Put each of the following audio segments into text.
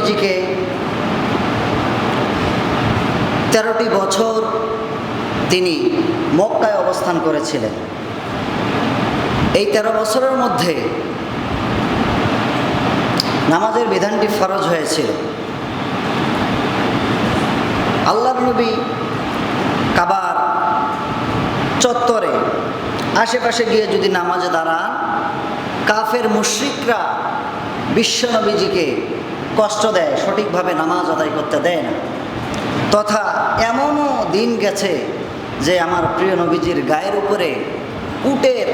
নবীজিকে 13টি বছর তিনি মক্কায় অবস্থান করেছিলেন। এই 13 বছরের মধ্যে নামাজের বিধানটি ফরজ হয়েছিল। আল্লাহর নবী কাবার চত্বরে আশেপাশে গিয়ে যদি নামাজে দাঁড়ান, কাফের মুশরিকরা বিশ্বনবীজিকে কষ্ট দেয়, সঠিকভাবে নামাজ আদায় করতে দেয় না। তথা এমনও দিন গেছে যে আমার প্রিয় নবীজির গায়ের উপরে উটের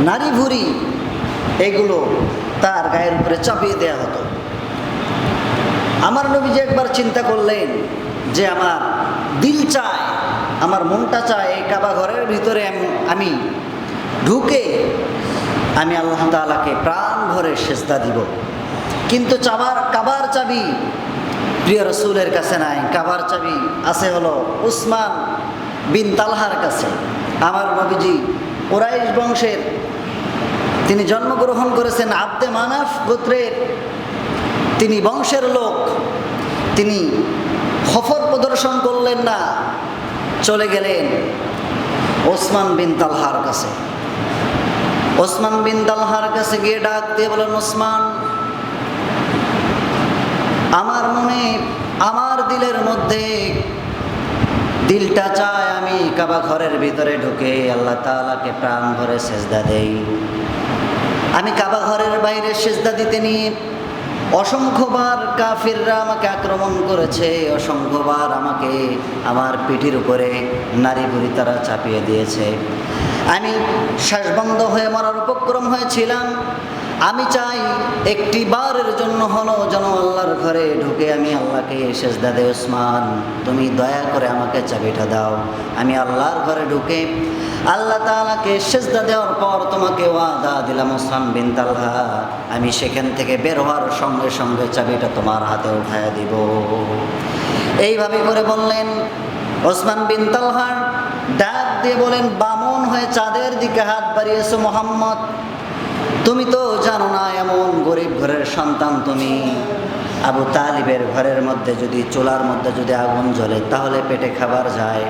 নারী ভুঁড়ি এগুলো তার গায়ের উপরে চাপিয়ে দেওয়া হতো। আমার নবীজি একবার চিন্তা করলেন যে আমার দিল চায়, আমার মনটা চায় এই কাবা ঘরের ভিতরে আমি ঢুকে আমি আল্লাহ তাআলাকে প্রাণ ভরে সেজদা দিব। কিন্তু কাবার চাবি প্রিয় রসুলের কাছে নাই, কাবার চাবি আছে হলো উসমান বিন তালহার কাছে। আমার নবীজি কুরাইশ বংশের, তিনি জন্মগ্রহণ করেছেন আব্দে মানাফ গোত্রের, তিনি বংশের লোক। তিনি খফর প্রদর্শন করলেন না, চলে গেলেন ওসমান বিন তালহার কাছে। ওসমান বিন তালহার কাছে গিয়ে ডাক দিয়ে বলেন, ওসমান, আমার মনে, আমার দিলের মধ্যে দিলটা চায় আমি কাবা ঘরের ভিতরে ঢুকে আল্লাহ তাআলাকে প্রাণ ভরে সেজদা দেই। আমি কাবা ঘরের বাইরে সেজদা দিতে নিয়ে অসংখ্যবার কাফিররা আমাকে আক্রমণ করেছে, অসংখ্যবার আমাকে আমার পিঠির উপরে নারী ভুঁড়ি তারা চাপিয়ে দিয়েছে। আমি শ্বাসবন্ধ হয়ে মরার উপক্রম হয়েছিলাম। আমি চাই একটি বারের জন্য হলো যেন আল্লাহর ঘরে ঢুকে আমি আল্লাহকে সেজদা দেই। ওসমান, তুমি দয়া করে আমাকে চাবিটা দাও। আমি আল্লাহর ঘরে ঢুকে আল্লাহ তাআলাকে সেজদা দেওয়ার পর তোমাকে ওয়াদা দিলাম ওসমান বিন তালহা, আমি সেখান থেকে বের হওয়ার সঙ্গে সঙ্গে চাবিটা তোমার হাতে উঠায়া দিব। এইভাবে করে বললেন। ওসমান বিন তালহা ডাক দিয়ে বলেন, বামন হয়ে চাঁদের দিকে হাত বাড়িয়েছো মোহাম্মদ, তুমি তো জানো না এমন গরিব ঘরের সন্তান তুমি। আবু তালিবের ঘরের মধ্যে যদি, চুলার মধ্যে যদি আগুন জ্বলে তাহলে পেটে খাবার যায়,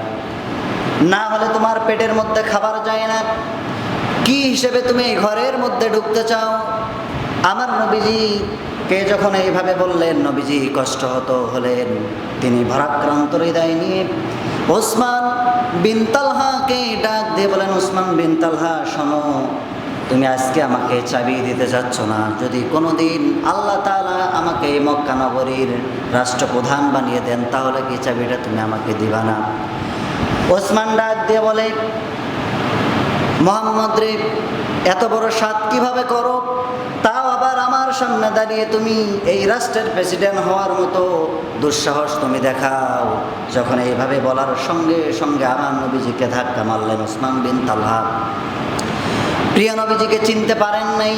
না হলে তোমার পেটের মধ্যে খাবার যায় না। কি হিসেবে তুমি এই ঘরের মধ্যে ঢুকতে চাও? আমার নবীজিকে যখন এইভাবে বললেন, নবীজি কষ্ট হলেন। তিনি ভারাক্রান্ত হৃদয় নিয়ে ওসমান বিন তালহাকে ডাক দিয়ে বলেন, ওসমান বিন তালহা, শোনো, তুমি আজকে আমাকে চাবি দিতে যাচ্ছ না। যদি কোনোদিন আল্লাহ তাআলা আমাকে মক্কা নগরীর রাষ্ট্রপ্রধান বানিয়ে দেন তাহলে কি চাবিটা তুমি আমাকে দিবা না? ওসমান ডাক দিয়ে বলে, মোহাম্মদ রে, এত বড় সাত কিভাবে করো? তাও আবার আমার সামনে দাঁড়িয়ে তুমি এই রাষ্ট্রের প্রেসিডেন্ট হওয়ার মতো দুঃসাহস তুমি দেখাও। যখন এইভাবে বলার সঙ্গে সঙ্গে আমার নবীজিকে ধাক্কা মারলেন ওসমান বিন তালহা। প্রিয় নবীজিকে চিনতে পারেন নাই।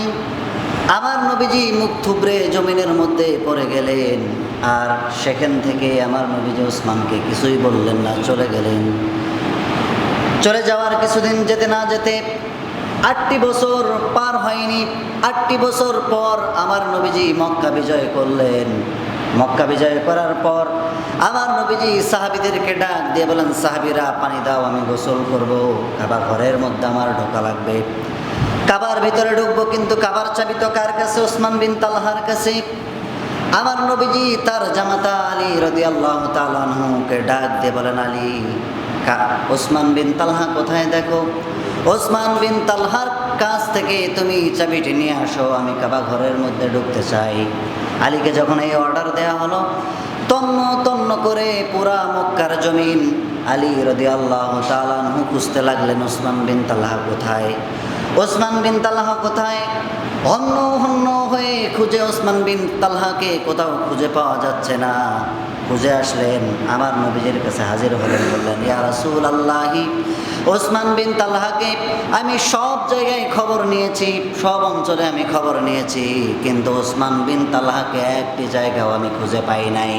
আমার নবীজি মুখ থুবড়ে জমিনের মধ্যে পড়ে গেলেন। আর সেখান থেকে আমার নবীজি ওসমানকে কিছুই বললেন না, চলে গেলেন। চলে যাওয়ার কিছুদিন যেতে না যেতে 8টি বছর পার হয়নি। 8টি বছর পর আমার নবীজি মক্কা বিজয় করলেন। মক্কা বিজয় করার পর আমার নবীজি সাহাবীদেরকে ডাক দিয়ে বলেন, সাহাবীরা পানি দাও, আমি গোসল করব, কাবা ঘরের মধ্যে আমার ঢোকা লাগবে। কাবার ভিতরে ঢুকবো, কিন্তু কাবার চাবি তো কার কাছে? ওসমান বিন তালহার কাছে। আমার নবীজি তার জামাতা আলী রাদিয়াল্লাহু তাআলা আনহুকে ডাক দিয়ে বলেন, আলী, ওসমান বিন তালহা কোথায় দেখো? ওসমান বিন তালহার কাছ থেকে তুমি চাবিটি নিয়ে আসো, আমি কাবা ঘরের মধ্যে ঢুকতে চাই। আলীকে যখন এই অর্ডার দেওয়া হলো, তন্ন তন্ন করে পুরা মক্কার জমিন আলী রাদিয়াল্লাহু তাআলা আনহু খুঁজতে লাগলেন, ওসমান বিন তালহা কোথায়, ওসমান বিন তালহা কোথায়। হন্য হন্য হয়ে খুঁজে ওসমান বিন তালহাকে কোথাও খুঁজে পাওয়া যাচ্ছে না। খুঁজে আসলেন, আমার নবীজির কাছে হাজির হলেন, বললেন, ইয়া রাসূলুল্লাহি, ওসমান বিন তালহাকে আমি সব জায়গায় খবর নিয়েছি, সব অঞ্চলে আমি খবর নিয়েছি, কিন্তু ওসমান বিন তালহাকে একটি জায়গাও আমি খুঁজে পাই নাই,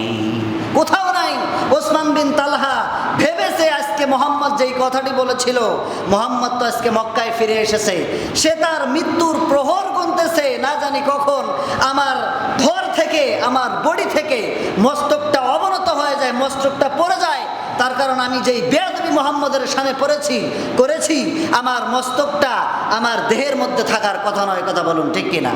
কোথাও নাই। ওসমান বিন তালহা ভেবেছে আজকে মোহাম্মদ যেই কথাটি বলেছিল, মোহাম্মদ তো আজকে মক্কায় ফিরে এসেছে, সে তার মৃত্যুর প্রহর গুনতেছে, না জানি কখন আমার ধর থেকে, আমার বডি থেকে মস্তকটা অবনত হয়ে যায়, মস্তকটা পড়ে যায়। তার কারণ আমি যেই বেয়াদবি মুহাম্মদের সামনে করেছি, আমার মস্তকটা আমার দেহের মধ্যে থাকার কথা নয়। কথা বলুন ঠিক কিনা?